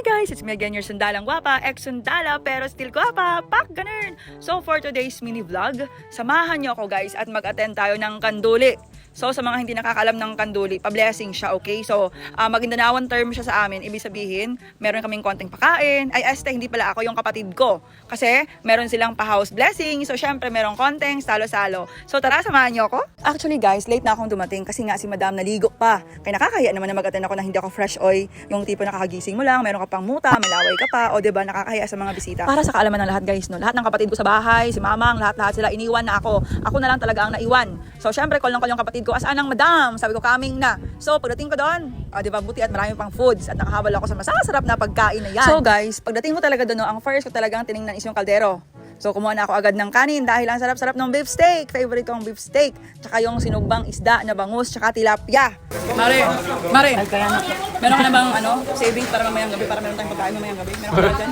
guys, it's me again, your sundalang gwapa, ex-sundala pero still gwapa, pak ganun. So for today's mini vlog, samahan niyo ako guys at mag-attend tayo ng kanduli. So sa mga hindi nakakaalam ng kanduli, pa-blessing siya, okay? So Maguindanaon term siya sa amin, ibig sabihin, meron kaming konting pakain. Ay hindi pala ako, yung kapatid ko. Kasi meron silang pa-house blessing, so syempre meron konting salo-salo. So tara, samahan niyo ako. Actually guys, late na akong dumating kasi nga si madam naligo pa. Kaya nakakahiya naman na mag-attend ako na hindi ako fresh oy. Yung tipo nakakagising mo lang, meron ka pang muta, may laway ka pa, o diba nakakahiya sa mga bisita. Para sa kaalaman ng lahat guys, no, lahat ng kapatid ko sa bahay, si mamang, lahat sila iniwan na ako. Ako na lang talaga ang naiwan. So syempre call yung kapatid ko, asaan ang madam? Sabi ko, coming na. So pagdating ko doon, diba buti at marami pang foods at nakahabol ako sa masasarap na pagkain na yan. So guys, pagdating mo talaga doon, no, ang first ko talagang tiningnan is yung kaldero. So kumuha na ako agad ng kanin dahil ang sarap-sarap ng beef steak. Favorite ko ang beef steak. Tsaka yung sinugbang isda na bangus, tsaka tilapia. Mare, meron ka na bang savings para mamayang gabi, para meron tayong pagkain mamayang gabi? Meron ka ba dyan?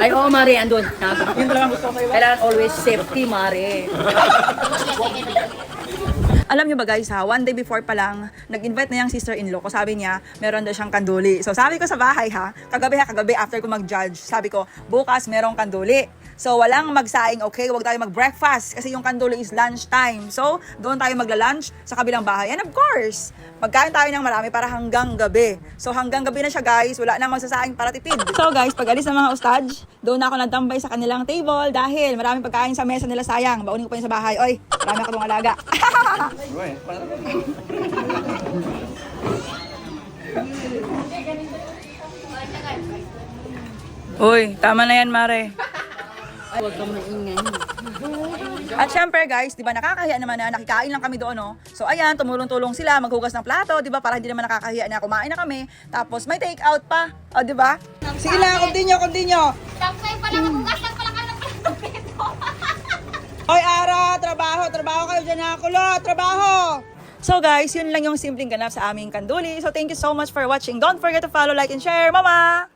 Ay, oo, Mare, andun. Yun talagang gusto ko sa'yo. Kailangan always safety, Mare. Alam nyo ba guys ha, one day before pa lang, nag-invite na yung sister-in-law ko. Sabi niya, meron daw siyang kanduli. So sabi ko sa bahay ha, kagabi after ko mag-judge, sabi ko, bukas merong kanduli. So walang magsaing, okay? Huwag tayo mag-breakfast kasi yung kanduli is lunch time. So doon tayo magla-lunch sa kabilang bahay. And of course, magkain tayo ng marami para hanggang gabi. So hanggang gabi na siya guys, wala nang magsasaing para tipid. So guys, pag alis ng mga ustad, doon ako nagtambay sa kanilang table dahil maraming pagkain sa mesa nila, sayang. Baunin ko pa yun sa bahay. Oy, marami ako itong alaga. Uy, tama na yan, Mare. Huwag kang maingay. At syempre guys, 'di ba nakakahiya naman na nakikain lang kami doon, no? So ayan, tumulong-tulong sila maghugas ng plato, 'di ba? Para hindi naman nakakahiya na kumain na kami. Tapos may take out pa, 'di ba? Sige na, continue. Tapos pala maghugas lang pala ka ng plato. Hoy Ara, trabaho kayo diyan na kulot, trabaho. So guys, yun lang yung simpleng ganap sa aming kanduli. So thank you so much for watching. Don't forget to follow, like, and share. Mama!